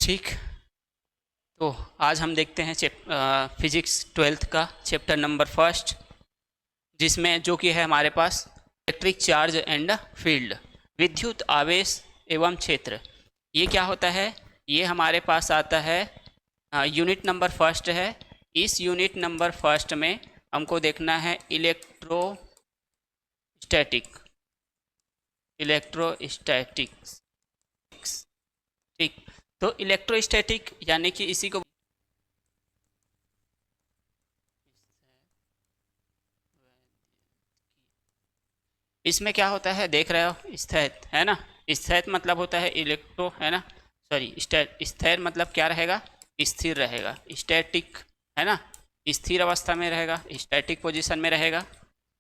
ठीक। तो आज हम देखते हैं फिजिक्स 12th का चैप्टर नंबर फर्स्ट, जिसमें जो कि है हमारे पास इलेक्ट्रिक चार्ज एंड फील्ड, विद्युत आवेश एवं क्षेत्र। ये क्या होता है? ये हमारे पास आता है यूनिट नंबर फर्स्ट है। इस यूनिट नंबर फर्स्ट में हमको देखना है इलेक्ट्रोस्टैटिक्स। ठीक। तो इलेक्ट्रोस्टैटिक यानी कि इसी को इसमें क्या होता है देख रहे हो, स्थैत है ना। स्थैत मतलब होता है इलेक्ट्रो, है ना। सॉरी, स्थिर मतलब क्या रहेगा? स्थिर रहेगा। स्टैटिक है ना, स्थिर अवस्था में रहेगा, स्टैटिक पोजीशन में रहेगा।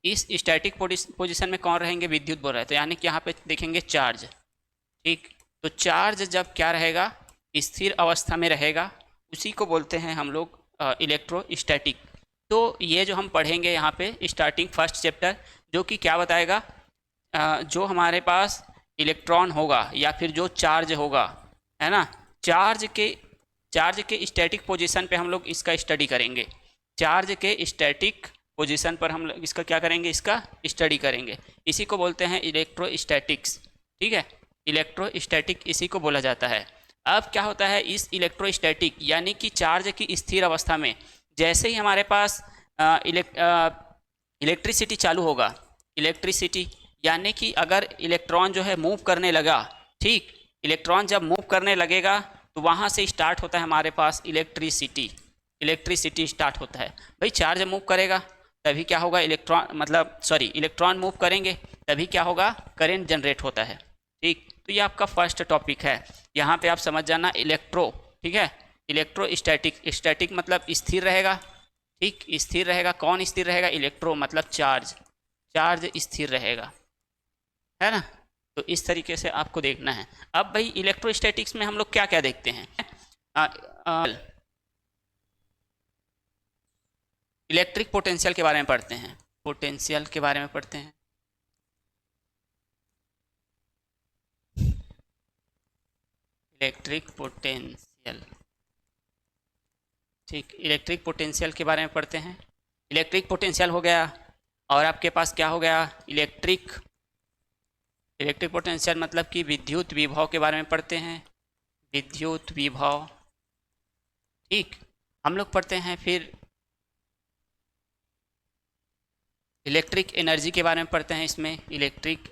इस स्टैटिक पोजीशन में कौन रहेंगे? विद्युत बोल रहे हैं। तो यानी कि यहाँ पे देखेंगे चार्ज। ठीक। तो चार्ज जब क्या रहेगा? स्थिर अवस्था में रहेगा, उसी को बोलते हैं हम लोग इलेक्ट्रोस्टैटिक। तो ये जो हम पढ़ेंगे यहाँ पे स्टार्टिंग फर्स्ट चैप्टर, जो कि क्या बताएगा, जो हमारे पास इलेक्ट्रॉन होगा या फिर जो चार्ज होगा, है ना, चार्ज के स्टैटिक पोजीशन पे हम लोग इसका स्टडी करेंगे। चार्ज के स्टैटिक पोजीशन पर हम लोग इसका क्या करेंगे? इसका स्टडी करेंगे। इसी को बोलते हैं इलेक्ट्रोस्टैटिक्स। ठीक है, इलेक्ट्रोस्टैटिक इसी को बोला जाता है। अब क्या होता है इस इलेक्ट्रोस्टैटिक यानी कि चार्ज की स्थिर अवस्था में, जैसे ही हमारे पास इलेक्ट्रिसिटी चालू होगा, इलेक्ट्रिसिटी यानी कि अगर इलेक्ट्रॉन जो है मूव करने लगा, ठीक, इलेक्ट्रॉन जब मूव करने लगेगा तो वहाँ से स्टार्ट होता है हमारे पास इलेक्ट्रिसिटी स्टार्ट होता है। भाई चार्ज मूव करेगा तभी क्या होगा? इलेक्ट्रॉन मूव करेंगे तभी क्या होगा? करंट जनरेट होता है। ठीक। तो ये आपका फर्स्ट टॉपिक है, यहाँ पे आप समझ जाना इलेक्ट्रो। ठीक है, इलेक्ट्रोस्टैटिक, स्टैटिक मतलब स्थिर रहेगा। ठीक, स्थिर रहेगा। कौन स्थिर रहेगा? इलेक्ट्रो मतलब चार्ज स्थिर रहेगा, है ना। तो इस तरीके से आपको देखना है। अब भाई इलेक्ट्रोस्टैटिक्स में हम लोग क्या क्या देखते हैं? इलेक्ट्रिक पोटेंशियल के बारे में पढ़ते हैं। पोटेंशियल के बारे में पढ़ते हैं। इलेक्ट्रिक पोटेंशियल, ठीक, इलेक्ट्रिक पोटेंशियल के बारे में पढ़ते हैं। इलेक्ट्रिक पोटेंशियल हो गया, और आपके पास क्या हो गया? इलेक्ट्रिक पोटेंशियल मतलब कि विद्युत विभव के बारे में पढ़ते हैं। विद्युत विभव, ठीक। हम लोग पढ़ते हैं फिर इलेक्ट्रिक एनर्जी के बारे में पढ़ते हैं। इसमें इलेक्ट्रिक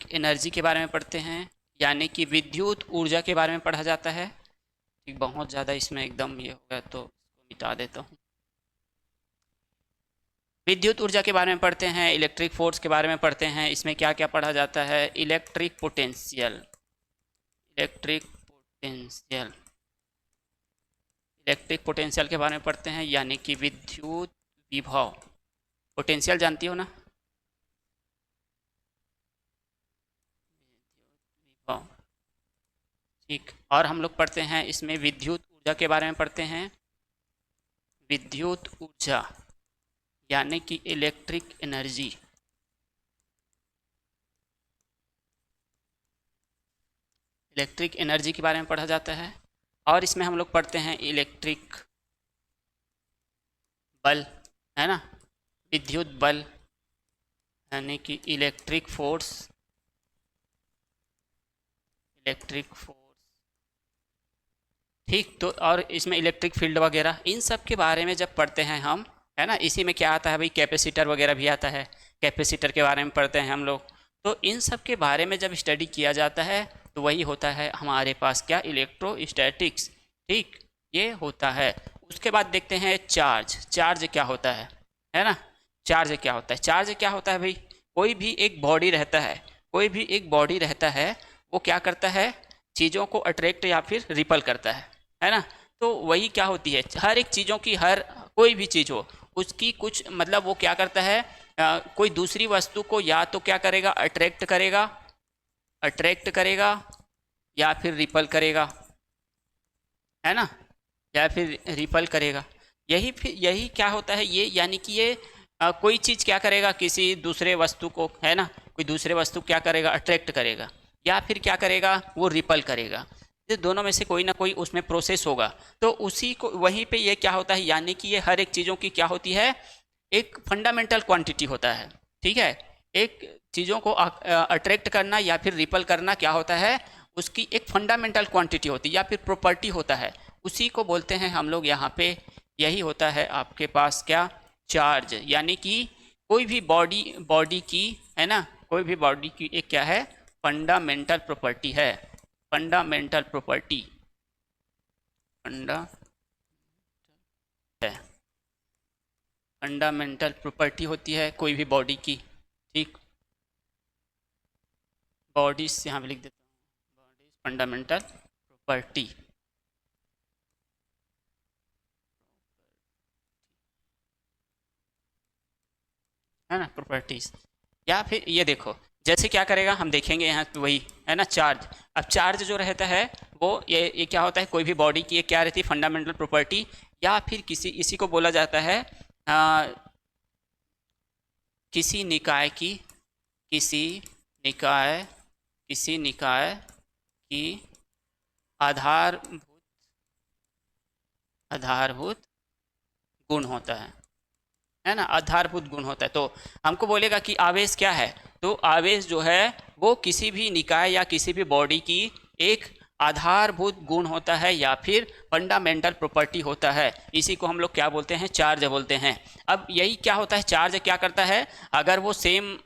एनर्जी के बारे में पढ़ते हैं, यानी कि विद्युत ऊर्जा के बारे में पढ़ा जाता है। ठीक, बहुत ज़्यादा इसमें एकदम ये हो गया तो इसको मिटा देता हूँ। विद्युत ऊर्जा के बारे में पढ़ते हैं, इलेक्ट्रिक फोर्स के बारे में पढ़ते हैं। इसमें क्या क्या पढ़ा जाता है? इलेक्ट्रिक पोटेंशियल के बारे में पढ़ते हैं, यानी कि विद्युत विभव। पोटेंशियल जानती हो ना? विभव, ठीक। और हम लोग पढ़ते हैं इसमें विद्युत ऊर्जा के बारे में पढ़ते हैं। विद्युत ऊर्जा यानी कि इलेक्ट्रिक एनर्जी। इलेक्ट्रिक एनर्जी के बारे में पढ़ा जाता है। और इसमें हम लोग पढ़ते हैं इलेक्ट्रिक बल, है ना, विद्युत बल यानी कि इलेक्ट्रिक फोर्स। ठीक। तो और इसमें इलेक्ट्रिक फील्ड वगैरह, इन सब के बारे में जब पढ़ते हैं हम, है ना। इसी में क्या आता है भाई? कैपेसिटर वगैरह भी आता है। कैपेसिटर के बारे में पढ़ते हैं हम लोग। तो इन सब के बारे में जब स्टडी किया जाता है तो वही होता है हमारे पास क्या? इलेक्ट्रोस्टैटिक्स। ठीक, ये होता है। उसके बाद देखते हैं चार्ज क्या होता है ना। चार्ज क्या होता है? चार्ज क्या होता है भाई? कोई भी एक बॉडी रहता है, वो क्या करता है? चीज़ों को अट्रैक्ट या फिर रिपल करता है ना। तो वही क्या होती है, हर एक चीज़ों की, हर कोई भी चीज़ हो उसकी कुछ मतलब वो क्या करता है, कोई दूसरी वस्तु को या तो क्या करेगा? अट्रैक्ट करेगा या फिर रिपल करेगा, है ना, या फिर रिपल करेगा। यही क्या होता है ये, यानी कि ये कोई चीज़ क्या करेगा? किसी दूसरे वस्तु को, है ना, कोई दूसरे वस्तु क्या करेगा, अट्रैक्ट करेगा, या फिर क्या करेगा, वो रिपल करेगा। ये दोनों में से कोई ना कोई उसमें प्रोसेस होगा। तो उसी को वहीं पे ये क्या होता है, यानी कि ये हर एक चीज़ों की क्या होती है, एक फंडामेंटल क्वांटिटी होता है। ठीक है, एक चीज़ों को अट्रैक्ट करना या फिर रिपल करना क्या होता है, उसकी एक फंडामेंटल क्वांटिटी होती है या फिर प्रॉपर्टी होता है। उसी को बोलते हैं हम लोग यहाँ पे, यही होता है आपके पास क्या, चार्ज। यानी कि कोई भी बॉडी की, है ना, कोई भी बॉडी की एक क्या है, फंडामेंटल प्रॉपर्टी है। फंडामेंटल प्रॉपर्टी फंडामेंटल प्रॉपर्टी होती है कोई भी बॉडी की। ठीक, बॉडीज यहाँ पे लिख देता हूँ, बॉडीज फंडामेंटल प्रॉपर्टी। है ना, प्रॉपर्टीज। या फिर ये देखो, जैसे क्या करेगा, हम देखेंगे यहाँ पे वही है ना, चार्ज। अब चार्ज जो रहता है वो ये क्या होता है, कोई भी बॉडी की एक क्या रहती है, फंडामेंटल प्रॉपर्टी, या फिर इसी को बोला जाता है किसी निकाय की आधारभूत गुण होता है ना, आधारभूत गुण होता है। तो हमको बोलेगा कि आवेश क्या है, तो आवेश जो है वो किसी भी निकाय या किसी भी बॉडी की एक आधारभूत गुण होता है या फिर फंडामेंटल प्रॉपर्टी होता है। इसी को हम लोग क्या बोलते हैं, चार्ज बोलते हैं। अब यही क्या होता है, चार्ज क्या करता है, अगर वो सेम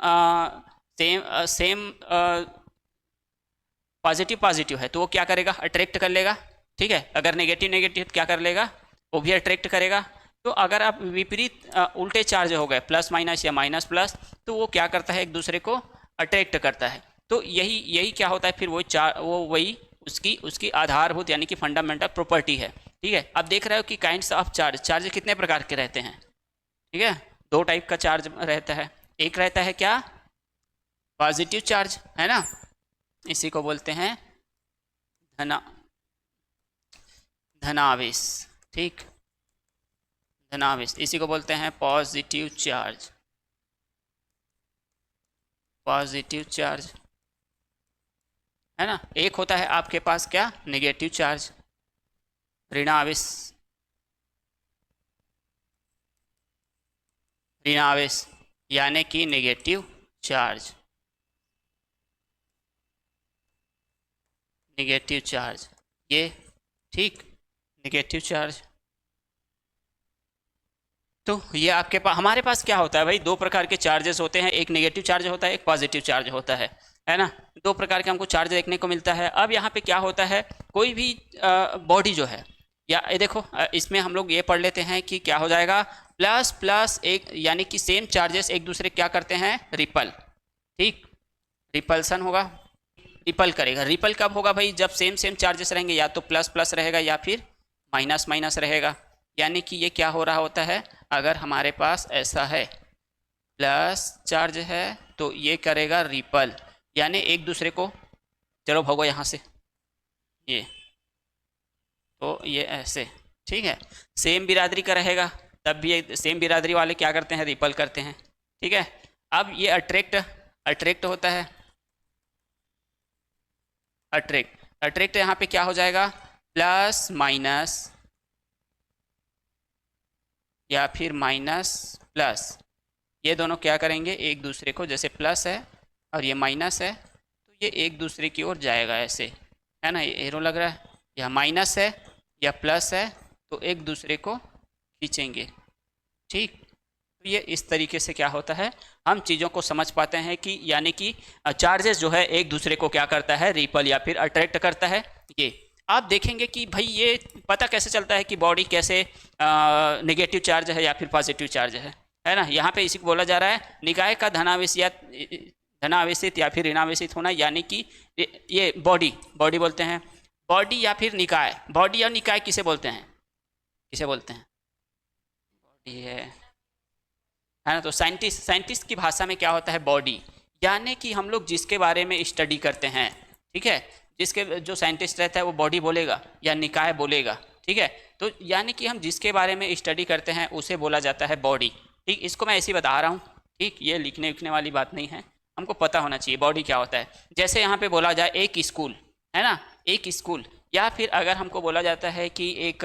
पॉजिटिव है तो वो क्या करेगा, अट्रैक्ट कर लेगा। ठीक है, अगर नेगेटिव क्या कर लेगा, वो भी अट्रैक्ट करेगा। तो अगर आप विपरीत उल्टे चार्ज हो गए, प्लस माइनस या माइनस प्लस, तो वो क्या करता है, एक दूसरे को अट्रैक्ट करता है। तो यही क्या होता है, फिर वो वही उसकी आधारभूत यानी कि फंडामेंटल प्रॉपर्टी है। ठीक है, अब देख रहे हो कि काइंड्स ऑफ चार्ज कितने प्रकार के रहते हैं। ठीक है, दो टाइप का चार्ज रहता है। एक रहता है क्या, पॉजिटिव चार्ज, है ना, इसी को बोलते हैं धनावेश। ठीक, धनावेश, इसी को बोलते हैं पॉजिटिव चार्ज, है ना। एक होता है आपके पास क्या, नेगेटिव चार्ज, ऋणावेश, यानी कि नेगेटिव चार्ज, ये ठीक, नेगेटिव चार्ज। तो ये आपके पास, हमारे पास क्या होता है भाई, दो प्रकार के चार्जेस होते हैं, एक नेगेटिव चार्ज होता है, एक पॉजिटिव चार्ज होता है ना। दो प्रकार के हमको चार्ज देखने को मिलता है। अब यहाँ पे क्या होता है, कोई भी बॉडी जो है, या ये देखो इसमें हम लोग ये पढ़ लेते हैं कि क्या हो जाएगा, प्लस प्लस एक, यानी कि सेम चार्जेस एक दूसरे क्या करते हैं, रिपल। ठीक, रिपल्सन होगा, रिपल करेगा। रिपल कब होगा भाई, जब सेम चार्जेस रहेंगे, या तो प्लस प्लस रहेगा या फिर माइनस माइनस रहेगा। यानी कि ये क्या हो रहा होता है, अगर हमारे पास ऐसा है, प्लस चार्ज है, तो ये करेगा रिपल, यानी एक दूसरे को, चलो भगो यहाँ से, ये तो ये ऐसे। ठीक है, सेम बिरादरी का रहेगा, तब भी सेम बिरादरी वाले क्या करते हैं, रिपल करते हैं। ठीक है, अब ये अट्रैक्ट होता है, अट्रैक्ट यहाँ पे क्या हो जाएगा, प्लस माइनस या फिर माइनस प्लस, ये दोनों क्या करेंगे, एक दूसरे को, जैसे प्लस है और ये माइनस है, तो ये एक दूसरे की ओर जाएगा ऐसे, है ना। ये एरो लग रहा है, यह माइनस है या प्लस है, तो एक दूसरे को खींचेंगे। ठीक, तो ये इस तरीके से क्या होता है, हम चीज़ों को समझ पाते हैं कि यानी कि चार्जेस जो है एक दूसरे को क्या करता है, रिपल या फिर अट्रैक्ट करता है। ये आप देखेंगे कि भाई ये पता कैसे चलता है कि बॉडी कैसे नेगेटिव चार्ज है या फिर पॉजिटिव चार्ज है ना। यहाँ पे इसी को बोला जा रहा है निकाय का धनावेशित या फिर ऋणावेशित होना, यानी कि ये बॉडी बोलते हैं, बॉडी या फिर निकाय, बॉडी और निकाय किसे बोलते हैं, बॉडी है ना। तो साइंटिस्ट की भाषा में क्या होता है, बॉडी, यानी कि हम लोग जिसके बारे में स्टडी करते हैं। ठीक है, जिसके जो साइंटिस्ट रहता है वो बॉडी बोलेगा या निकाय बोलेगा। ठीक है, तो यानी कि हम जिसके बारे में स्टडी करते हैं उसे बोला जाता है बॉडी। ठीक, इसको मैं ऐसे ही बता रहा हूँ। ठीक, ये लिखने वाली बात नहीं है, हमको पता होना चाहिए बॉडी क्या होता है। जैसे यहाँ पे बोला जाए एक स्कूल, है ना, एक स्कूल, या फिर अगर हमको बोला जाता है कि एक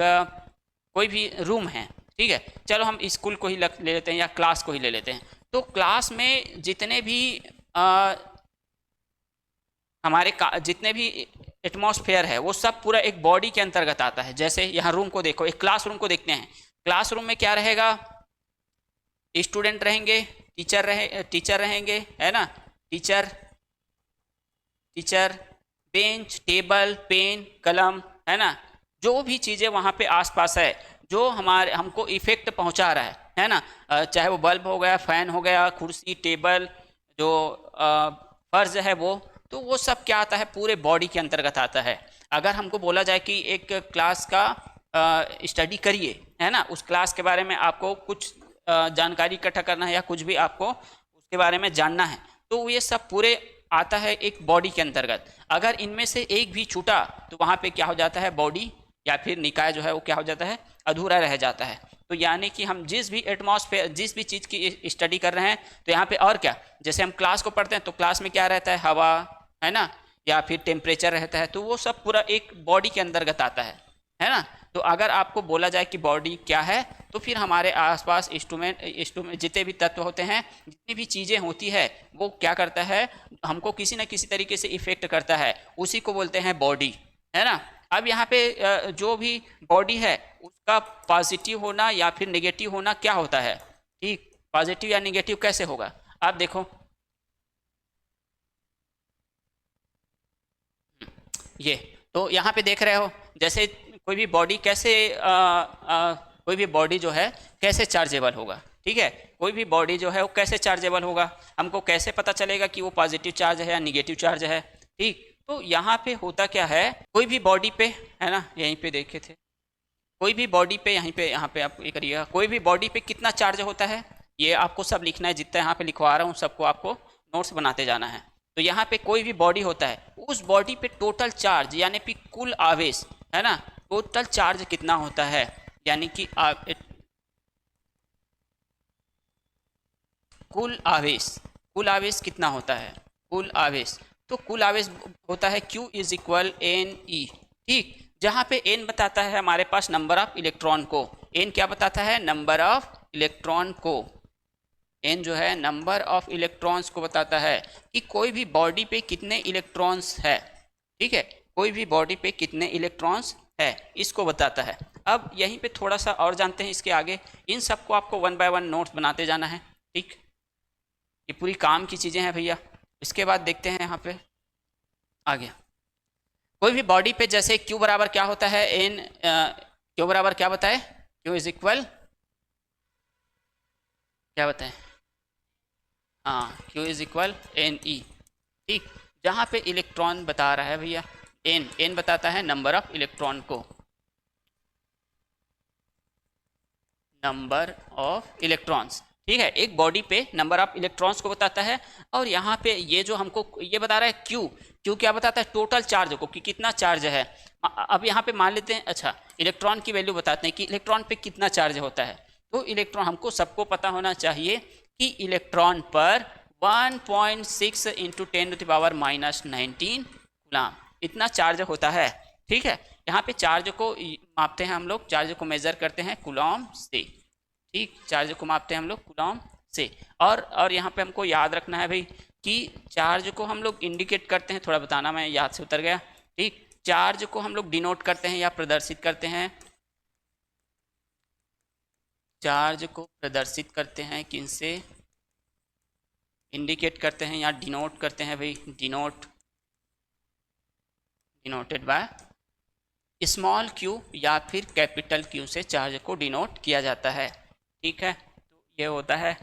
कोई भी रूम है, ठीक है, चलो हम स्कूल को ही ले लेते हैं या क्लास को ही ले लेते हैं। तो क्लास में जितने भी अ, जितने भी एटमॉस्फेयर है वो सब पूरा एक बॉडी के अंतर्गत आता है। जैसे यहाँ रूम को देखो, एक क्लासरूम को देखते हैं। क्लासरूम में क्या रहेगा, स्टूडेंट रहेंगे, टीचर रहेंगे, है ना, teacher teacher bench, table, pen, कलम, है ना, जो भी चीज़ें वहाँ पे आसपास है जो हमारे हमको इफेक्ट पहुँचा रहा है ना, चाहे वो बल्ब हो गया, फैन हो गया, कुर्सी, टेबल, जो फर्ज है तो वो सब क्या आता है, पूरे बॉडी के अंतर्गत आता है। अगर हमको बोला जाए कि एक क्लास का स्टडी करिए, है ना, उस क्लास के बारे में आपको कुछ जानकारी इकट्ठा करना है या कुछ भी आपको उसके बारे में जानना है, तो ये सब पूरे आता है एक बॉडी के अंतर्गत। अगर इनमें से एक भी छूटा तो वहाँ पे क्या हो जाता है, बॉडी या फिर निकाय जो है वो क्या हो जाता है, अधूरा रह जाता है। तो यानी कि हम जिस भी एटमॉस्फेयर, जिस भी चीज़ की स्टडी कर रहे हैं, तो यहाँ पे और क्या, जैसे हम क्लास को पढ़ते हैं तो क्लास में क्या रहता है, हवा, है ना, या फिर टेम्परेचर रहता है, तो वो सब पूरा एक बॉडी के अंतर्गत आता है ना। तो अगर आपको बोला जाए कि बॉडी क्या है, तो फिर हमारे आसपास इंस्ट्रूमेंट जितने भी तत्व होते हैं, जितनी भी चीज़ें होती है, वो क्या करता है, हमको किसी न किसी तरीके से इफेक्ट करता है, उसी को बोलते हैं बॉडी, है ना। अब यहाँ पे जो भी बॉडी है उसका पॉजिटिव होना या फिर नेगेटिव होना क्या होता है, ठीक, पॉजिटिव या नेगेटिव कैसे होगा, आप देखो ये। तो यहाँ पे देख रहे हो, जैसे कोई भी बॉडी कैसे कोई भी बॉडी जो है कैसे चार्जेबल होगा, ठीक है, कोई भी बॉडी जो है वो कैसे चार्जेबल होगा, हमको कैसे पता चलेगा कि वो पॉजिटिव चार्ज है या निगेटिव चार्ज है, ठीक। तो यहाँ पे होता क्या है, कोई भी बॉडी पे, है ना, यहीं पे देखे थे, कोई भी बॉडी पे, यहाँ पे आप ये करिएगा, कोई भी बॉडी पे कितना चार्ज होता है, ये आपको सब लिखना है, जितना यहाँ पे लिखवा रहा हूँ सबको आपको नोट्स बनाते जाना है। तो यहाँ पे कोई भी बॉडी होता है, उस बॉडी पे टोटल चार्ज यानी कि कुल आवेश, है ना, टोटल चार्ज कितना होता है, यानी कि कुल आवेश कितना होता है, कुल आवेश, तो कुल आवेश होता है Q is equal n e, ठीक। जहाँ पे n बताता है हमारे पास नंबर ऑफ इलेक्ट्रॉन को, n क्या बताता है, नंबर ऑफ इलेक्ट्रॉन को, n जो है नंबर ऑफ इलेक्ट्रॉन्स को बताता है कि कोई भी बॉडी पे कितने इलेक्ट्रॉन्स है, ठीक है, कोई भी बॉडी पे कितने इलेक्ट्रॉन्स है, इसको बताता है। अब यहीं पे थोड़ा सा और जानते हैं इसके आगे, इन सबको आपको 1 बाय 1 नोट्स बनाते जाना है, ठीक, ये पूरी काम की चीज़ें हैं भैया। इसके बाद देखते हैं यहाँ पे आगे, कोई भी बॉडी पे जैसे Q बराबर क्या होता है, एन, Q बराबर क्या बताए, Q इज इक्वल क्या बताएं, हाँ, Q is equal n e, ठीक। जहाँ पे इलेक्ट्रॉन बता रहा है भैया, एन बताता है नंबर ऑफ इलेक्ट्रॉन को, नंबर ऑफ इलेक्ट्रॉन्स, ठीक है, एक बॉडी पे नंबर ऑफ इलेक्ट्रॉन्स को बताता है। और यहाँ पे ये जो हमको ये बता रहा है क्यू क्या बताता है, टोटल चार्ज को, कि कितना चार्ज है। अब यहाँ पे मान लेते हैं, अच्छा, इलेक्ट्रॉन की वैल्यू बताते हैं कि इलेक्ट्रॉन पे कितना चार्ज होता है। तो इलेक्ट्रॉन, हमको सबको पता होना चाहिए कि इलेक्ट्रॉन पर 1.6 इंटू 10⁻⁻19 कूलाम इतना चार्ज होता है, ठीक है। यहाँ पे चार्ज को मापते हैं हम लोग, चार्ज को मेजर करते हैं कूलॉम से, ठीक, चार्ज को मापते हैं हम लोग कूलॉम से। और यहाँ पे हमको याद रखना है भाई कि चार्ज को हम लोग इंडिकेट करते हैं, थोड़ा बताना मैं याद से उतर गया, ठीक, चार्ज को हम लोग डिनोट करते हैं या प्रदर्शित करते हैं, चार्ज को प्रदर्शित करते हैं किनसे, इंडिकेट करते हैं या डिनोट करते हैं भाई, डिनोटेड बाय स्मॉल q या फिर कैपिटल Q से चार्ज को डिनोट किया जाता है, ठीक है। तो ये होता है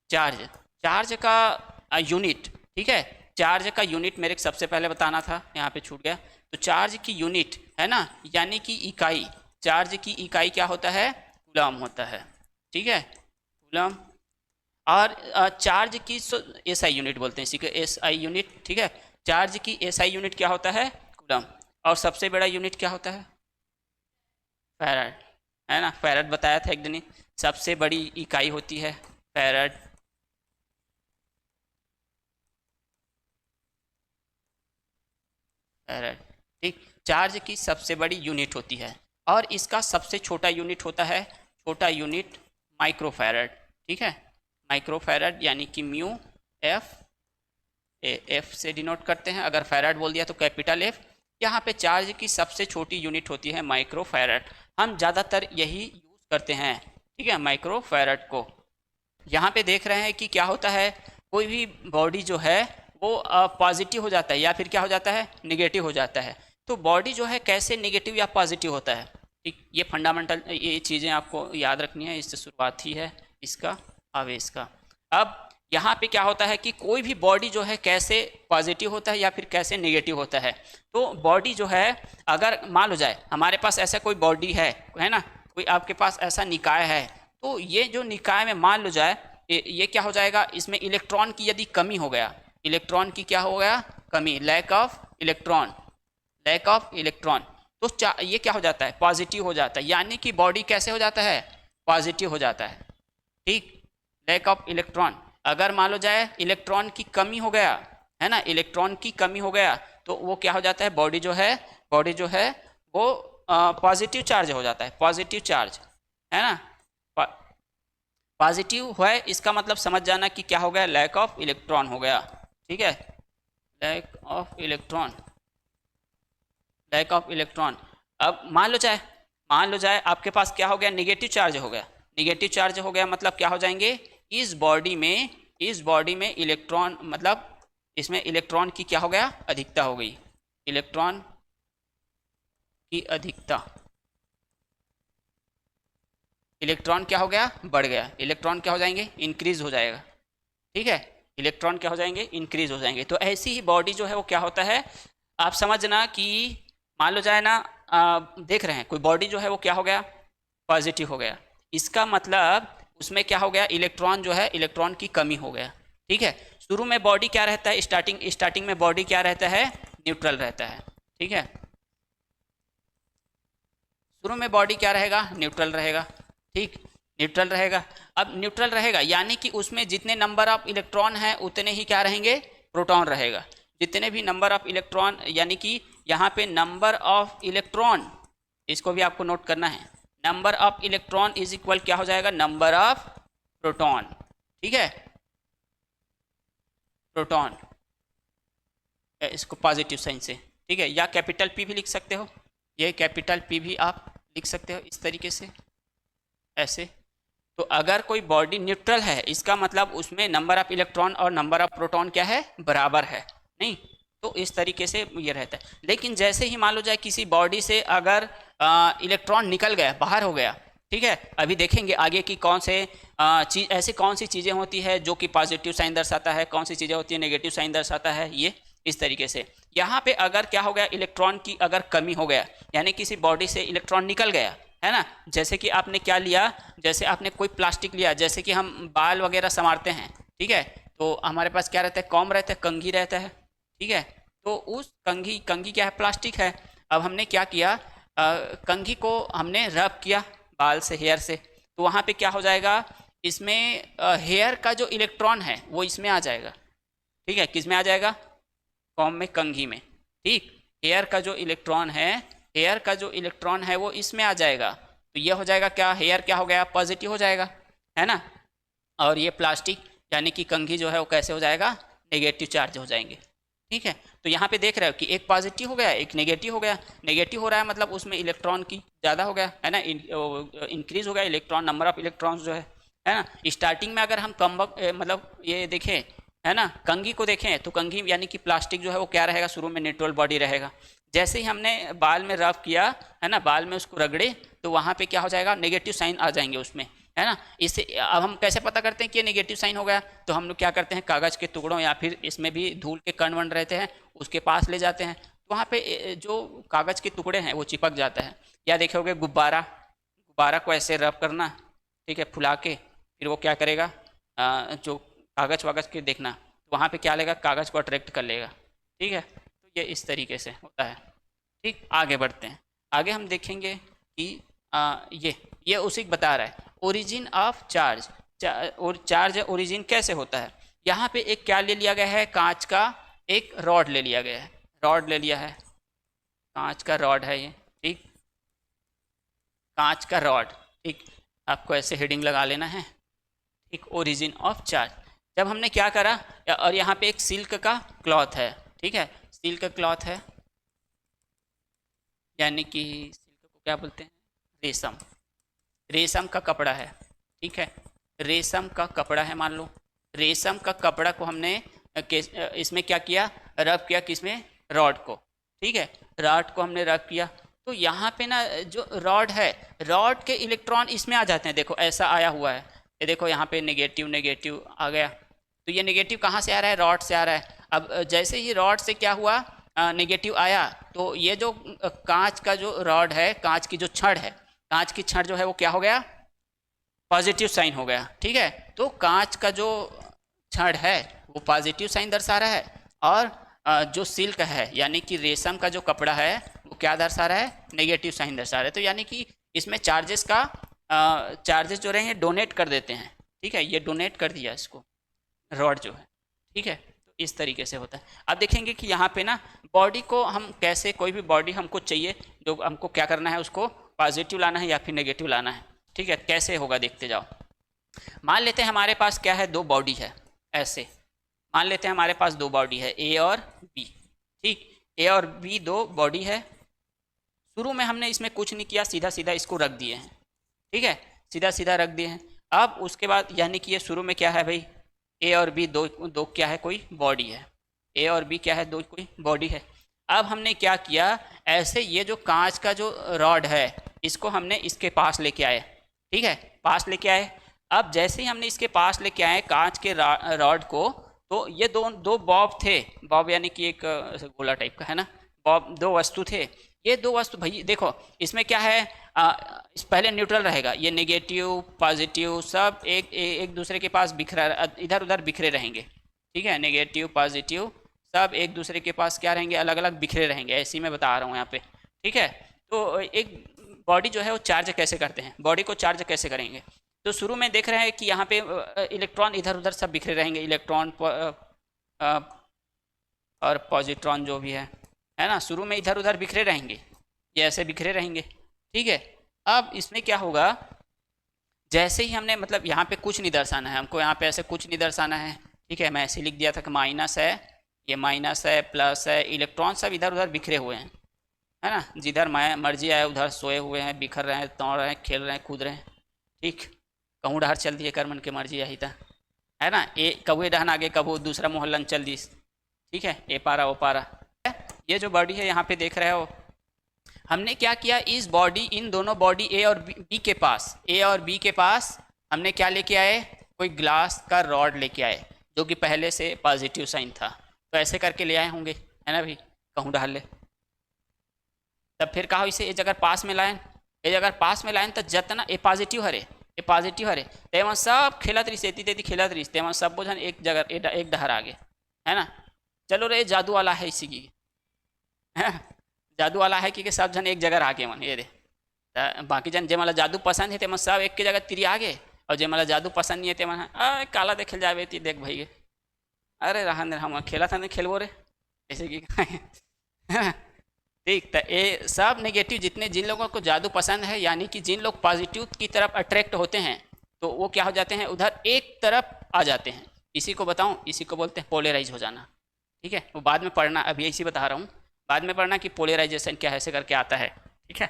चार्ज का यूनिट, ठीक है, चार्ज का यूनिट मेरे सबसे पहले बताना था, यहाँ पे छूट गया। तो चार्ज की यूनिट, है ना, यानी कि इकाई, चार्ज की इकाई क्या होता है, कूलम होता है, ठीक है, कूलम। और चार्ज की SI यूनिट बोलते हैं इसी को, SI यूनिट, ठीक है, चार्ज की SI यूनिट क्या होता है, कूलम। और सबसे बड़ा यूनिट क्या होता है, फैराड, है ना, फैराड बताया था एक दिन, सबसे बड़ी इकाई होती है फैराड, फैराड। ठीक, चार्ज की सबसे बड़ी यूनिट होती है और इसका सबसे छोटा यूनिट होता है, छोटा यूनिट माइक्रोफैराड। ठीक है, माइक्रोफैराड यानी कि म्यू एफ, एफ से डिनोट करते हैं, अगर फैराड बोल दिया तो कैपिटल एफ। यहाँ पे चार्ज की सबसे छोटी यूनिट होती है माइक्रोफैराड, हम ज़्यादातर यही यूज़ करते हैं। ठीक है, माइक्रोफैराड को। यहाँ पे देख रहे हैं कि क्या होता है, कोई भी बॉडी जो है वो पॉजिटिव हो जाता है या फिर क्या हो जाता है, निगेटिव हो जाता है। तो बॉडी जो है कैसे निगेटिव या पॉजिटिव होता है, ठीक, ये फंडामेंटल ये चीज़ें आपको याद रखनी है, इससे शुरुआत ही है इसका आवेश का। अब यहाँ पे क्या होता है कि कोई भी बॉडी जो है कैसे पॉजिटिव होता है या फिर कैसे नेगेटिव होता है। तो बॉडी जो है, अगर मान लो जाए हमारे पास ऐसा कोई बॉडी है ना, कोई आपके पास ऐसा निकाय है, तो ये जो निकाय में मान लो जाए ये क्या हो जाएगा, इसमें इलेक्ट्रॉन की यदि कमी हो गया, इलेक्ट्रॉन की क्या हो गया, कमी, lack of electron, lack of electron, तो ये क्या हो जाता है, पॉजिटिव हो जाता है, यानी कि बॉडी कैसे हो जाता है, पॉजिटिव हो जाता है। ठीक, लैक ऑफ इलेक्ट्रॉन, अगर मान लो जाए इलेक्ट्रॉन की कमी हो गया, है ना, इलेक्ट्रॉन की कमी हो गया, तो वो क्या हो जाता है, बॉडी जो है वो पॉजिटिव चार्ज हो जाता है, पॉजिटिव चार्ज, है ना। पॉजिटिव है इसका मतलब समझ जाना कि क्या हो गया, लैक ऑफ इलेक्ट्रॉन हो गया। ठीक है, lack of electron, lack of electron. अब मान लो जाए आपके पास क्या हो गया, निगेटिव चार्ज हो गया, निगेटिव चार्ज हो गया मतलब क्या हो जाएंगे, इस बॉडी में इलेक्ट्रॉन, मतलब इसमें इलेक्ट्रॉन की क्या हो गया, अधिकता हो गई, इलेक्ट्रॉन की अधिकता, इलेक्ट्रॉन क्या हो गया, बढ़ गया, इलेक्ट्रॉन क्या हो जाएंगे, इंक्रीज हो जाएगा। ठीक है, इलेक्ट्रॉन क्या हो जाएंगे, इंक्रीज हो जाएंगे। तो ऐसी ही बॉडी जो है वो क्या होता है, आप समझना कि मान लो जाए ना, देख रहे हैं कोई बॉडी जो है वो क्या हो गया, पॉजिटिव हो गया, इसका मतलब उसमें क्या हो गया, इलेक्ट्रॉन जो है, इलेक्ट्रॉन की कमी हो गया। ठीक है, शुरू में बॉडी क्या रहता है, स्टार्टिंग में बॉडी क्या रहता है, न्यूट्रल रहता है। ठीक है, शुरू में बॉडी क्या रहेगा, न्यूट्रल रहेगा। ठीक, न्यूट्रल रहेगा। अब न्यूट्रल रहेगा यानी कि उसमें जितने नंबर ऑफ इलेक्ट्रॉन हैं उतने ही क्या रहेंगे, प्रोटॉन रहेगा। जितने भी नंबर ऑफ इलेक्ट्रॉन, यानी कि यहाँ पे नंबर ऑफ इलेक्ट्रॉन, इसको भी आपको नोट करना है, number of electron is equal क्या हो जाएगा, नंबर ऑफ प्रोटॉन। ठीक है, प्रोटॉन, इसको पॉजिटिव साइन से, ठीक है, या कैपिटल पी भी लिख सकते हो, ये कैपिटल पी भी आप लिख सकते हो इस तरीके से, ऐसे। तो अगर कोई बॉडी न्यूट्रल है, इसका मतलब उसमें नंबर ऑफ इलेक्ट्रॉन और नंबर ऑफ प्रोटॉन क्या है, बराबर है, नहीं, तो इस तरीके से ये रहता है। लेकिन जैसे ही मान लो जाए किसी बॉडी से अगर इलेक्ट्रॉन निकल गया, बाहर हो गया, ठीक है, अभी देखेंगे आगे की कौन से चीज़, ऐसी कौन सी चीज़ें होती है जो कि पॉजिटिव साइन दर्शाता है, कौन सी चीज़ें होती है नेगेटिव साइन दर्शाता है, ये इस तरीके से। यहाँ पे अगर क्या हो गया, इलेक्ट्रॉन की अगर कमी हो गया, यानी किसी बॉडी से इलेक्ट्रॉन निकल गया, है ना, जैसे कि आपने क्या लिया, जैसे आपने कोई प्लास्टिक लिया, जैसे कि हम बाल वगैरह संवारते हैं, ठीक है, तो हमारे पास क्या रहता है, कॉम्ब रहता है, कंघी रहता है। ठीक है, तो उस कंघी क्या है, प्लास्टिक है। अब हमने क्या किया, कंघी को हमने रब किया बाल से, हेयर से, तो वहाँ पे क्या हो जाएगा, इसमें हेयर का जो इलेक्ट्रॉन है वो इसमें आ जाएगा। ठीक है, किस में आ जाएगा, कॉम्ब में, कंघी में। ठीक, हेयर का जो इलेक्ट्रॉन है, हेयर का जो इलेक्ट्रॉन है वो इसमें आ जाएगा, तो ये हो जाएगा क्या, हेयर क्या हो गया, पॉजिटिव हो जाएगा, है ना, और ये प्लास्टिक यानी कि कंघी जो है वो कैसे हो जाएगा, नेगेटिव चार्ज हो जाएंगे। ठीक है, तो यहाँ पे देख रहे हो कि एक पॉजिटिव हो गया, एक नेगेटिव हो गया। नेगेटिव हो रहा है मतलब उसमें इलेक्ट्रॉन की ज़्यादा हो गया, है ना, इंक्रीज हो गया इलेक्ट्रॉन, नंबर ऑफ इलेक्ट्रॉन्स जो है ना। स्टार्टिंग में अगर हम मतलब ये देखें, है ना, कंघी को देखें, तो कंघी यानी कि प्लास्टिक जो है वो क्या रहेगा, शुरू में न्यूट्रल बॉडी रहेगा। जैसे ही हमने बाल में रब किया, है ना, बाल में उसको रगड़े, तो वहाँ पे क्या हो जाएगा, नेगेटिव साइन आ जाएंगे उसमें, है ना। इससे अब हम कैसे पता करते हैं कि ये नेगेटिव साइन हो गया, तो हम लोग क्या करते हैं, कागज़ के टुकड़ों या फिर इसमें भी धूल के कण वण रहते हैं, उसके पास ले जाते हैं, तो वहाँ पे जो कागज़ के टुकड़े हैं वो चिपक जाता है। या देखोगे गुब्बारा को ऐसे रब करना, ठीक है, फुला के, फिर वो क्या करेगा, जो कागज़ वागज़ के देखना, तो वहाँ पे क्या लेगा, कागज़ को अट्रैक्ट कर लेगा। ठीक है, तो ये इस तरीके से होता है। ठीक, आगे बढ़ते हैं, आगे हम देखेंगे कि ये उसी को बता रहा है, ओरिजिन ऑफ चार्ज, और चार्ज ओरिजिन कैसे होता है। यहाँ पे एक क्या ले लिया गया है, कांच का एक रॉड ले लिया गया है, रॉड ले लिया है, कांच का रॉड है ये, ठीक, कांच का रॉड, ठीक, आपको ऐसे हेडिंग लगा लेना है, ठीक। ओरिजिन ऑफ चार्ज, जब हमने क्या करा, और यहाँ पे एक सिल्क का क्लॉथ है, ठीक है, सिल्क क्लॉथ है, यानी कि सिल्क को क्या बोलते हैं, रेशम, रेशम का कपड़ा है, ठीक है, रेशम का कपड़ा है, मान लो रेशम का कपड़ा को हमने इसमें क्या किया, रब किया, किसमें, रॉड को, ठीक है, रॉड को हमने रब किया, तो यहाँ पे ना जो रॉड है, रॉड के इलेक्ट्रॉन इसमें आ जाते हैं, देखो ऐसा आया हुआ है, ये देखो यहाँ पे नेगेटिव नेगेटिव आ गया, तो ये नेगेटिव कहाँ से आ रहा है, रॉड से आ रहा है। अब जैसे ही रॉड से क्या हुआ, नेगेटिव आया, तो ये जो कांच का जो रॉड है, कांच की जो छड़ है, कांच की छड़ जो है वो क्या हो गया, पॉजिटिव साइन हो गया, ठीक है, तो कांच का जो छड़ है वो पॉजिटिव साइन दर्शा रहा है, और जो सिल्क है यानी कि रेशम का जो कपड़ा है वो क्या दर्शा रहा है, नेगेटिव साइन दर्शा रहा है, तो यानी कि इसमें चार्जेस का चार्जेस जो रहेंगे डोनेट कर देते हैं, ठीक है, ये डोनेट कर दिया इसको, रॉड जो है, ठीक है, तो इस तरीके से होता है। अब देखेंगे कि यहाँ पे ना बॉडी को हम कैसे, कोई भी बॉडी हमको चाहिए, जो हमको क्या करना है, उसको पॉजिटिव लाना है या फिर नेगेटिव लाना है, ठीक है, कैसे होगा देखते जाओ। मान लेते हैं हमारे पास क्या है, दो बॉडी है, ऐसे मान लेते हैं हमारे पास दो बॉडी है, ए और बी, ठीक, ए और बी दो बॉडी है, शुरू में हमने इसमें कुछ नहीं किया, सीधा सीधा इसको रख दिए हैं, ठीक है, सीधा सीधा रख दिए हैं। अब उसके बाद यानी कि ये शुरू में क्या है भाई, ए और बी दो दो क्या है, कोई बॉडी है, ए और बी क्या है, दो कोई बॉडी है। अब हमने क्या किया, ऐसे ये जो कांच का जो रॉड है इसको हमने इसके पास लेके आए, ठीक है, पास लेके आए। अब जैसे ही हमने इसके पास लेके आए कांच के रॉड को, तो ये दो बॉब थे, बॉब यानी कि एक गोला टाइप का है ना, बॉब, दो वस्तु थे, ये दो वस्तु भाई देखो इसमें क्या है, पहले न्यूट्रल रहेगा, ये नेगेटिव पॉजिटिव सब एक दूसरे के पास बिखरा, इधर उधर बिखरे रहेंगे, ठीक है, नेगेटिव पॉजिटिव सब एक दूसरे के पास क्या रहेंगे, अलग अलग बिखरे रहेंगे, ऐसे ही मैं बता रहा हूँ यहाँ पे, ठीक है। तो एक बॉडी जो है वो चार्ज कैसे करते हैं, बॉडी को चार्ज कैसे करेंगे, तो शुरू में देख रहे हैं कि यहाँ पे इलेक्ट्रॉन इधर उधर सब बिखरे रहेंगे, इलेक्ट्रॉन और पॉजिट्रॉन जो भी है ना, शुरू में इधर उधर बिखरे रहेंगे, ये ऐसे बिखरे रहेंगे, ठीक है। अब इसमें क्या होगा, जैसे ही हमने मतलब यहाँ पे कुछ नहीं दर्शाना है हमको, यहाँ पे ऐसे कुछ नहीं दर्शाना है, ठीक है, मैं ऐसे लिख दिया था कि माइनस है, ये माइनस है, प्लस है, इलेक्ट्रॉन सब इधर उधर बिखरे हुए हैं, है ना, जिधर मर्जी आए उधर सोए हुए हैं, बिखर रहे हैं, तोड़ रहे हैं, खेल रहे हैं, कूद रहे हैं, ठीक, कहूँ डहर चल दिए कर मन के मर्जी यही था, है ना, ए कबूए डहन आगे कबू दूसरा मोहल्लन चल दी, ठीक है, ए पारा ओ पारा। ये जो बॉडी है यहाँ पे देख रहे हो, हमने क्या किया, इस बॉडी, इन दोनों बॉडी ए और बी के पास, ए और बी के पास हमने क्या लेके आए, कोई ग्लास का रॉड लेके आए जो कि पहले से पॉजिटिव साइन था, तो ऐसे करके ले आए होंगे, है ना भाई, कहूँ डाल ले, तब फिर कहा इसे एक जगह पास में लाइन, एक जगह पास में लाइन, तो जतना ए पॉजिटिव हरे, ए पॉजिटिव हरे, तेमन सब खेलत रही तेती तेती खेलत रही, तेमन सब बोझन एक जगह एक डहर आगे, है ना, चलो रे जादू वाला है इसी की, है जादू वाला है कि सब जन एक जगह आगे मन, ये रे बाकी जन जेमला जादू पसंद है तेमन सब एक के जगह तिरी आगे, और जेमला जादू पसंद नहीं है तेमन काला देखे जावे ती देख भाई, अरे रहन हम खेला था नहीं खेलबो रे ऐसे की ठीक, तो ये सब नेगेटिव जितने जिन लोगों को जादू पसंद है, यानी कि जिन लोग पॉजिटिव की तरफ अट्रैक्ट होते हैं, तो वो क्या हो जाते हैं, उधर एक तरफ आ जाते हैं, इसी को बताऊं, इसी को बोलते हैं पोलराइज हो जाना, ठीक है, वो बाद में पढ़ना, अभी इसी बता रहा हूँ, बाद में पढ़ना कि पोलराइजेशन क्या ऐसे करके आता है, ठीक है,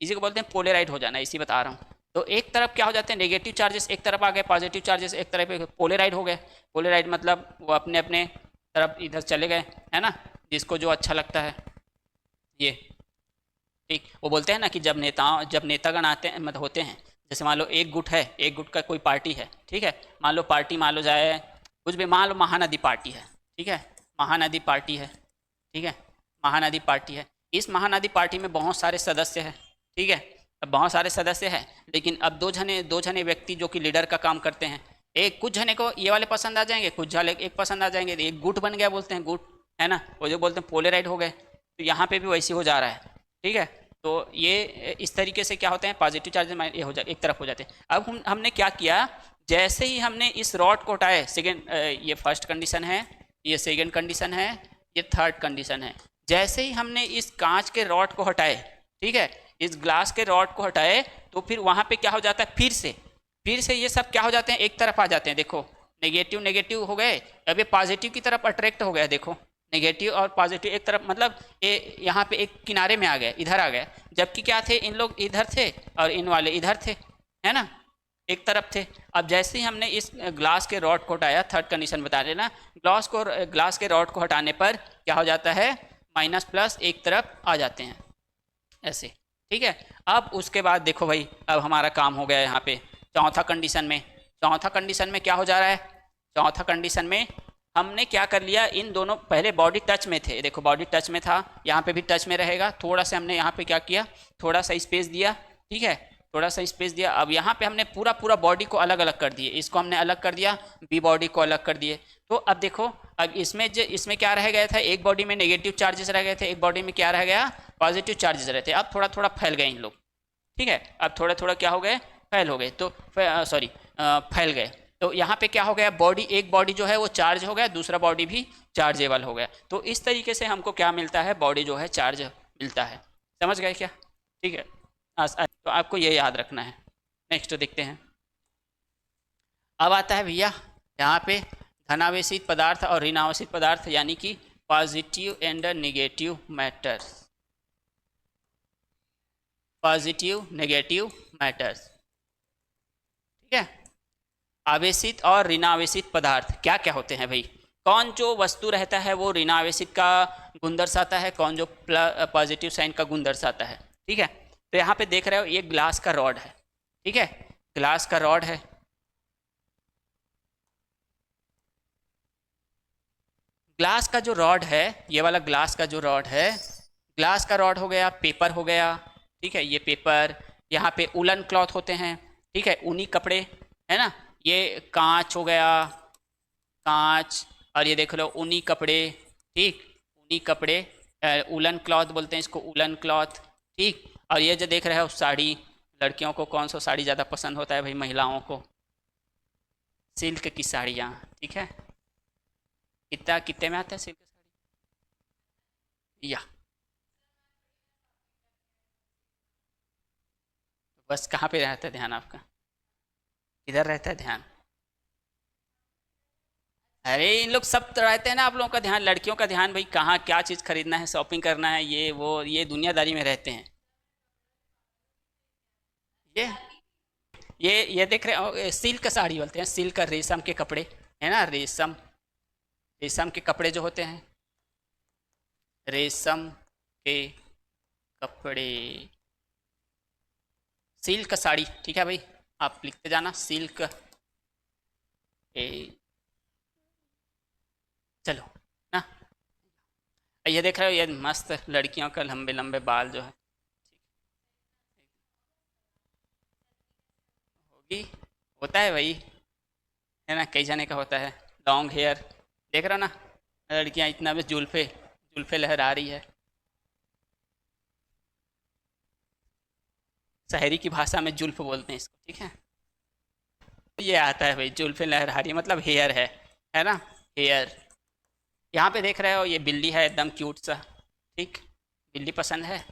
इसी को बोलते हैं पोलराइज हो जाना, इसी बता रहा हूँ। तो एक तरफ क्या हो जाते हैं, नेगेटिव चार्जेस एक तरफ आ गए, पॉजिटिव चार्जेस एक तरफ, पोलराइड हो गए, पोलराइड मतलब वो अपने अपने तरफ इधर चले गए, है ना, जिसको जो अच्छा लगता है, ये ठीक, वो बोलते हैं ना कि जब नेतागण आते हैं मतलब होते हैं, जैसे मान लो एक गुट है, एक गुट का कोई पार्टी है, ठीक है, मान लो पार्टी मान लो जाए कुछ भी, मान लो महानदी पार्टी है, ठीक है, महानदी पार्टी है, ठीक है, महानदी पार्टी है, इस महानदी पार्टी में बहुत सारे सदस्य हैं, ठीक है, अब बहुत सारे सदस्य हैं, लेकिन अब दो जने व्यक्ति जो कि लीडर का काम करते हैं, एक कुछ जने को ये वाले पसंद आ जाएंगे, कुछ जने एक पसंद आ जाएंगे, एक गुट बन गया बोलते हैं, गुट, है ना, वो जो बोलते हैं पोलराइड हो गए, तो यहाँ पे भी वैसे हो जा रहा है, ठीक है, तो ये इस तरीके से क्या होते हैं, पॉजिटिव चार्ज ये हो जाए एक तरफ हो जाते हैं। अब हमने क्या किया, जैसे ही हमने इस रॉड को हटाए, सेकेंड, ये फर्स्ट कंडीशन है, ये सेकेंड कंडीशन है, ये थर्ड कंडीशन है, जैसे ही हमने इस कांच के रॉड को हटाए, ठीक है, इस ग्लास के रॉड को हटाए, तो फिर वहाँ पे क्या हो जाता है, फिर से ये सब क्या हो जाते हैं, एक तरफ आ जाते हैं। देखो नेगेटिव नेगेटिव हो गए, अब ये पॉजिटिव की तरफ अट्रैक्ट हो गया। देखो नेगेटिव और पॉजिटिव एक तरफ, मतलब ये यहाँ पे एक किनारे में आ गए, इधर आ गए, जबकि क्या थे, इन लोग इधर थे और इन वाले इधर थे, है ना, एक तरफ थे। अब जैसे ही हमने इस ग्लास के रॉड को हटाया, थर्ड कंडीशन बता देना, ग्लास के रॉड को हटाने पर क्या हो जाता है, माइनस प्लस एक तरफ आ जाते हैं ऐसे, ठीक है। अब उसके बाद देखो भाई, अब हमारा काम हो गया यहाँ पे चौथा कंडीशन में। चौथा कंडीशन में क्या हो जा रहा है, चौथा कंडीशन में हमने क्या कर लिया, इन दोनों पहले बॉडी टच में थे, देखो बॉडी टच में था, यहाँ पे भी टच में रहेगा, थोड़ा सा हमने यहाँ पे क्या किया, थोड़ा सा स्पेस दिया, ठीक है, थोड़ा सा स्पेस दिया। अब यहाँ पे हमने पूरा बॉडी को अलग अलग कर दिए, इसको हमने अलग कर दिया, बी बॉडी को अलग कर दिए। तो अब देखो, अब इसमें क्या रह गया था, एक बॉडी में नेगेटिव चार्जेस रह गए थे, एक बॉडी में क्या रह गया, पॉजिटिव चार्जेस रहे थे। अब थोड़ा थोड़ा फैल गए इन लोग, ठीक है, अब थोड़ा थोड़ा क्या हो गए, फैल हो गए, तो फैल गए। तो यहाँ पे क्या हो गया, बॉडी, एक बॉडी जो है वो चार्ज हो गया, दूसरा बॉडी भी चार्जेबल हो गया। तो इस तरीके से हमको क्या मिलता है, बॉडी जो है चार्ज मिलता है। समझ गए क्या, ठीक है। तो आपको ये याद रखना है। नेक्स्ट देखते हैं। अब आता है भैया यहाँ पे धनावेशित पदार्थ और ऋणावेशित पदार्थ, यानी कि positive and negative matters, positive negative matters, ठीक है। आवेशित और ऋणावेशित पदार्थ क्या क्या होते हैं भाई, कौन जो वस्तु रहता है वो ऋणावेशित का गुण दर्शाता है, कौन जो पॉजिटिव साइन का गुण दर्शाता है, ठीक है। तो यहाँ पे देख रहे हो ये ग्लास का रॉड है, ठीक है, ग्लास का रॉड है, ग्लास का जो रॉड है, ये वाला ग्लास का जो रॉड है, ग्लास का रॉड हो गया, पेपर हो गया, ठीक है, ये पेपर, यहाँ पे उलन क्लॉथ होते हैं, ठीक है, ऊनी कपड़े, है ना, ये कांच हो गया, कांच, और ये देख लो ऊनी कपड़े, ठीक, ऊनी कपड़े, उलन क्लॉथ बोलते हैं इसको, उलन क्लॉथ, ठीक। और ये जो देख रहे हो साड़ी, लड़कियों को कौन सा साड़ी ज़्यादा पसंद होता है भाई, महिलाओं को सिल्क की साड़ियाँ, ठीक है। कितने में आता है सिल्क साड़ी, या बस कहाँ पे रहता है ध्यान आपका, किधर रहता है ध्यान, अरे इन लोग सब तो रहते हैं ना आप लोगों का ध्यान, लड़कियों का ध्यान भाई कहाँ क्या चीज़ खरीदना है, शॉपिंग करना है, ये वो, ये दुनियादारी में रहते हैं। ये ये देख रहे हो, सिल्क साड़ी बोलते हैं, सिल्क, रेशम के कपड़े, है ना, रेशम, रेशम के कपड़े जो होते हैं, रेशम के कपड़े, सिल्क साड़ी, ठीक है भाई, आप लिखते जाना सिल्क, चलो ना। ये देख रहे हो, ये मस्त लड़कियों का लंबे लंबे बाल जो है, होगी, होता है भाई, है ना, कई जने का होता है लॉन्ग हेयर, देख रहे हो ना, लड़कियां इतना भी जुल्फे जुल्फे लहरा रही है, शहरी की भाषा में जुल्फ बोलते हैं इसको, ठीक है। ये आता है भाई, जुल्फे लहरा रही है मतलब हेयर है ना, हेयर। यहाँ पे देख रहे हो ये बिल्ली है, एकदम क्यूट सा, ठीक, बिल्ली पसंद है।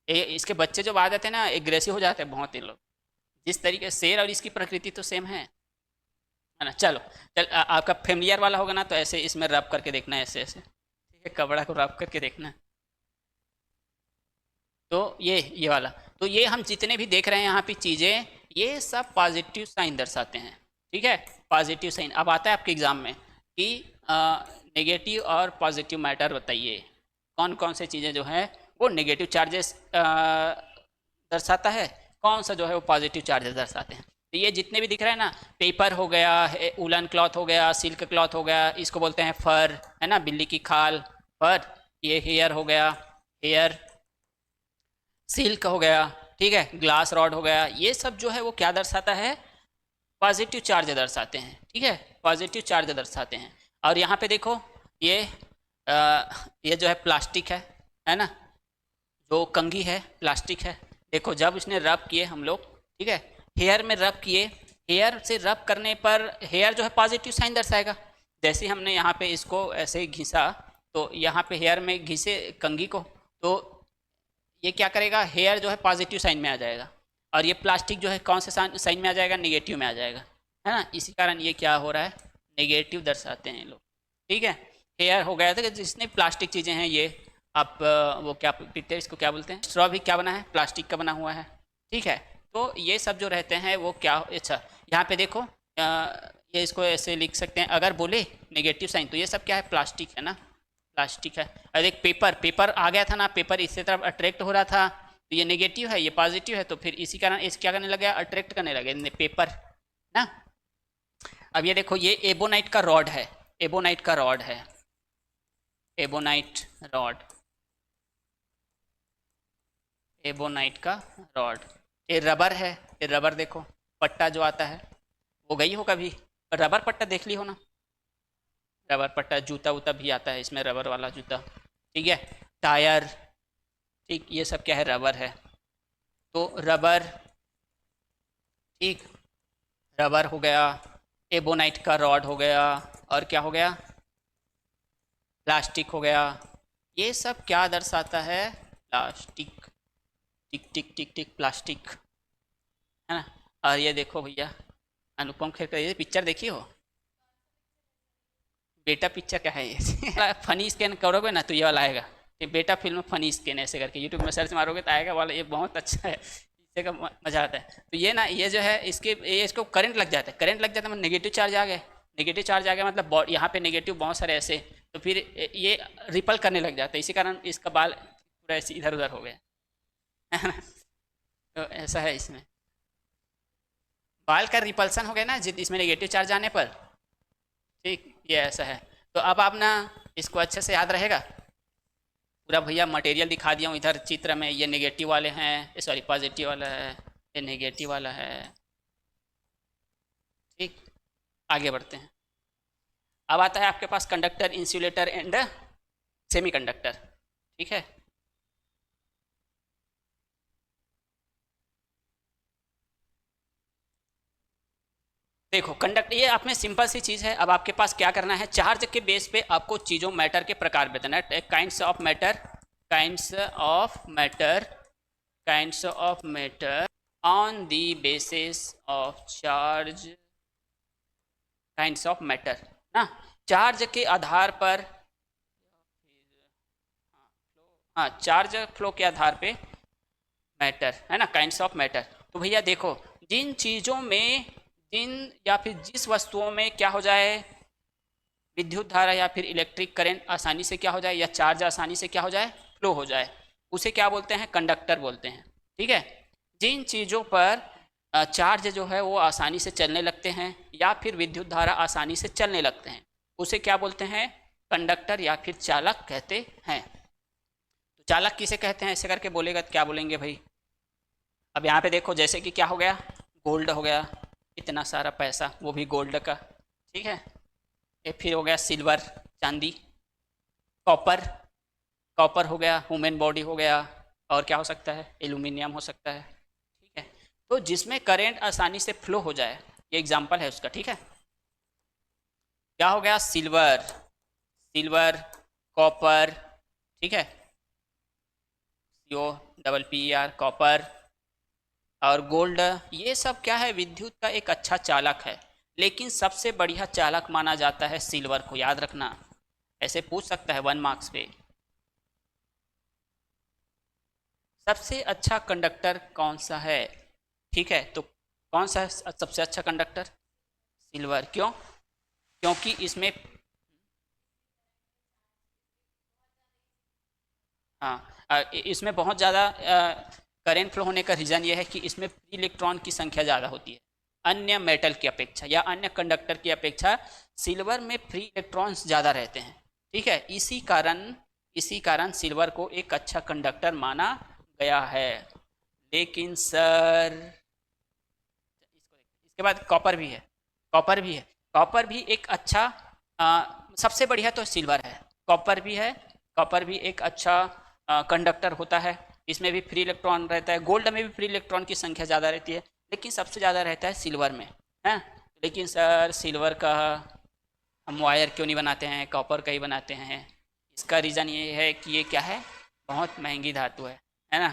इसके बच्चे जो आ जाते हैं ना, एग्रेसिव हो जाते हैं बहुत ही लोग, जिस तरीके से शेर और इसकी प्रकृति तो सेम है ना। चलो आपका फेमिलियर वाला होगा ना, तो ऐसे इसमें रब करके देखना है, ऐसे ऐसे, ठीक है, कपड़ा को रब करके देखना। तो ये वाला, तो ये हम जितने भी देख रहे हैं यहाँ पे चीज़ें, ये सब पॉजिटिव साइन दर्शाते हैं, ठीक है, पॉजिटिव साइन। अब आता है आपके एग्जाम में कि नेगेटिव और पॉजिटिव मैटर बताइए, कौन कौन से चीज़ें जो हैं वो नेगेटिव चार्जेस दर्शाता है, कौन सा जो है वो पॉजिटिव चार्जेस दर्शाते हैं। तो ये जितने भी दिख रहे हैं ना, पेपर हो गया, उलन क्लॉथ हो गया, सिल्क क्लॉथ हो गया, इसको बोलते हैं फर, है ना, बिल्ली की खाल, फर, ये हेयर हो गया, हेयर, सिल्क हो गया, ठीक है, ग्लास रॉड हो गया, ये सब जो है वो क्या दर्शाता है, पॉजिटिव चार्ज दर्शाते हैं, ठीक है, पॉजिटिव चार्ज दर्शाते हैं। और यहाँ पे देखो ये जो है प्लास्टिक है ना, जो कंघी है प्लास्टिक है, देखो जब इसने रब किए हम लोग, ठीक है, हेयर में रब किए, हेयर से रब करने पर हेयर जो है पॉजिटिव साइन दर्शाएगा। जैसे हमने यहाँ पे इसको ऐसे घिसा, तो यहाँ पे हेयर में घिसे कंघी को, तो ये क्या करेगा, हेयर जो है पॉजिटिव साइन में आ जाएगा, और ये प्लास्टिक जो है कौन से साइन में आ जाएगा, नेगेटिव में आ जाएगा, है ना। इसी कारण ये क्या हो रहा है, नेगेटिव दर्शाते हैं लोग, ठीक है। हेयर हो गया था कि जिसने प्लास्टिक चीज़ें हैं ये, आप वो क्या पीते हैं, इसको क्या बोलते हैं, स्ट्रॉ भी क्या बना है, प्लास्टिक का बना हुआ है, ठीक है। तो ये सब जो रहते हैं वो क्या, अच्छा यहाँ पे देखो ये इसको ऐसे लिख सकते हैं, अगर बोले नेगेटिव साइन तो ये सब क्या है, प्लास्टिक है ना, प्लास्टिक है। और एक पेपर, पेपर आ गया था ना, पेपर इससे तरफ अट्रैक्ट हो रहा था, तो ये नेगेटिव है, ये पॉजिटिव है, तो फिर इसी कारण इस क्या करने लगे, अट्रैक्ट करने लगे पेपर ना। अब ये देखो, ये एबोनाइट का रॉड है, एबोनाइट का रॉड है, एबोनाइट रॉड, एबोनाइट का रॉड। ये रबर है, ये रबर देखो, पट्टा जो आता है वो गई हो कभी, रबर पट्टा देख ली हो ना, रबर पट्टा, जूता वूता भी आता है इसमें, रबर वाला जूता, ठीक है, टायर, ठीक, ये सब क्या है, रबर है। तो रबर, ठीक, रबर हो गया, एबोनाइट का रॉड हो गया, और क्या हो गया, प्लास्टिक हो गया। ये सब क्या दर्शाता है, प्लास्टिक, टिक टिक टिक टिक प्लास्टिक, है ना। और ये देखो भैया, अनुपम खेर का ये पिक्चर देखी हो, बेटा पिक्चर क्या है ये फनी स्कैन करोगे ना तो ये वाला आएगा, ये बेटा फिल्म फनी स्कैन ऐसे करके यूट्यूब में सर्च मारोगे तो आएगा वाला, ये बहुत अच्छा है, इससे का मजा आता है। तो ये ना, ये जो है इसके, ये इसको करंट लग जाता है, करंट लग जाता है मतलब नेगेटिव चार्ज आ गया, नेगेटिव चार्ज आ गया मतलब यहाँ पे नेगेटिव बहुत सारे ऐसे, तो फिर ये रिपल करने लग जाता है, इसी कारण इसका बाल पूरा ऐसे इधर उधर हो गया तो ऐसा है इसमें, बाल का रिपल्सन हो गया ना जित इसमें नेगेटिव चार्ज आने पर, ठीक, ये ऐसा है। तो अब आप ना इसको अच्छे से याद रहेगा, पूरा भैया मटेरियल दिखा दिया हूँ इधर चित्र में, ये नेगेटिव वाले हैं, सॉरी पॉजिटिव वाला है, ये नेगेटिव वाला है, ठीक। आगे बढ़ते हैं, अब आता है आपके पास कंडक्टर, इंसुलेटर एंड सेमीकंडक्टर, ठीक है। देखो कंडक्ट, ये आप में सिंपल सी चीज़ है, अब आपके पास क्या करना है, चार्ज के बेस पे आपको चीज़ों मैटर के प्रकार बताना है, kinds of matter, kinds of matter, kinds of matter on the basis of charge, kinds of matter ना, चार्ज के आधार पर, हाँ चार्ज फ्लो के आधार पे मैटर, है ना, काइंड्स ऑफ मैटर। तो भैया देखो, जिन चीज़ों में, जिन या फिर जिस वस्तुओं में क्या हो जाए, विद्युत धारा या फिर इलेक्ट्रिक करंट आसानी से क्या हो जाए, या चार्ज आसानी से क्या हो जाए, फ्लो हो जाए, उसे क्या बोलते हैं, कंडक्टर बोलते हैं, ठीक है। जिन चीज़ों पर चार्ज जो है वो आसानी से चलने लगते हैं या फिर विद्युत धारा आसानी से चलने लगते हैं, उसे क्या बोलते हैं, कंडक्टर या फिर चालक कहते हैं। तो चालक किसे कहते हैं, ऐसे करके बोलेगा तो क्या बोलेंगे भाई। अब यहाँ पे देखो, जैसे कि क्या हो गया, गोल्ड हो गया, इतना सारा पैसा, वो भी गोल्ड का, ठीक है। ये फिर हो गया सिल्वर, चांदी, कॉपर, कॉपर हो गया, ह्यूमन बॉडी हो गया, और क्या हो सकता है, एल्यूमिनियम हो सकता है, ठीक है। तो जिसमें करंट आसानी से फ्लो हो जाए, ये एग्जांपल है उसका, ठीक है। क्या हो गया, सिल्वर, सिल्वर, कॉपर, ठीक है, COPPER, कॉपर, और गोल्ड, ये सब क्या है, विद्युत का एक अच्छा चालक है, लेकिन सबसे बढ़िया चालक माना जाता है सिल्वर को, याद रखना, ऐसे पूछ सकता है 1 मार्क्स पे। सबसे अच्छा कंडक्टर कौन सा है, ठीक है, तो कौन सा है सबसे अच्छा कंडक्टर, सिल्वर, क्यों, क्योंकि इसमें, हाँ इसमें बहुत ज़्यादा करंट फ्लो होने का रीज़न ये है कि इसमें फ्री इलेक्ट्रॉन की संख्या ज़्यादा होती है, अन्य मेटल की अपेक्षा या अन्य कंडक्टर की अपेक्षा सिल्वर में फ्री इलेक्ट्रॉन्स ज़्यादा रहते हैं, ठीक है। इसी कारण सिल्वर को एक अच्छा कंडक्टर माना गया है। लेकिन सर, इसके बाद कॉपर भी है, कॉपर भी है, कॉपर भी एक अच्छा, सबसे बढ़िया तो सिल्वर है, कॉपर भी है, कॉपर भी एक अच्छा कंडक्टर होता है, इसमें भी फ्री इलेक्ट्रॉन रहता है, गोल्ड में भी फ्री इलेक्ट्रॉन की संख्या ज़्यादा रहती है, लेकिन सबसे ज़्यादा रहता है सिल्वर में, है। लेकिन सर सिल्वर का हम वायर क्यों नहीं बनाते हैं, कॉपर का ही बनाते हैं, इसका रीज़न ये है कि ये क्या है, बहुत महंगी धातु है ना।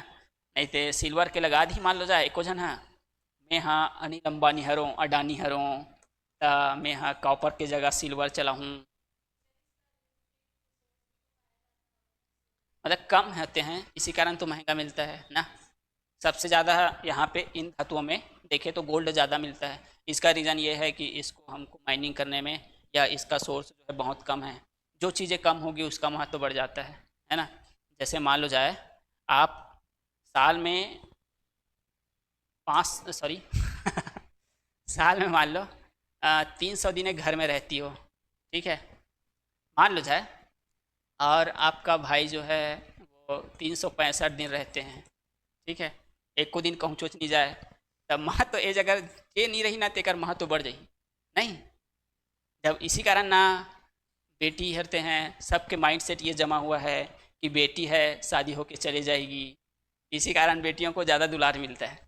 नहीं तो सिल्वर के लगा दी मान लो जाए एको जन हाँ, मैं हाँ अनिल अंबानी हरों अडानी हरों, मैं हाँ कॉपर के जगह सिल्वर चला हूँ, मतलब कम होते हैं इसी कारण तो महंगा मिलता है ना। सबसे ज़्यादा यहाँ पे इन धातुओं में देखें तो गोल्ड ज़्यादा मिलता है। इसका रीज़न ये है कि इसको हमको माइनिंग करने में या इसका सोर्स जो है बहुत कम है। जो चीज़ें कम होगी उसका महत्व बढ़ जाता है ना। जैसे मान लो जाए आप साल में 5 सॉरी साल में मान लो 300 दिन एक घर में रहती हो, ठीक है, मान लो जाए, और आपका भाई जो है वो 365 दिन रहते हैं, ठीक है, एक को दिन कहूँ चोच नहीं जाए, तब माँ तो एज अगर ये नहीं रही ना तेकर माँ तो बढ़ जाही नहीं। जब इसी कारण ना बेटी हरते हैं, सबके माइंड सेट ये जमा हुआ है कि बेटी है शादी होके चले जाएगी, इसी कारण बेटियों को ज़्यादा दुलार मिलता है।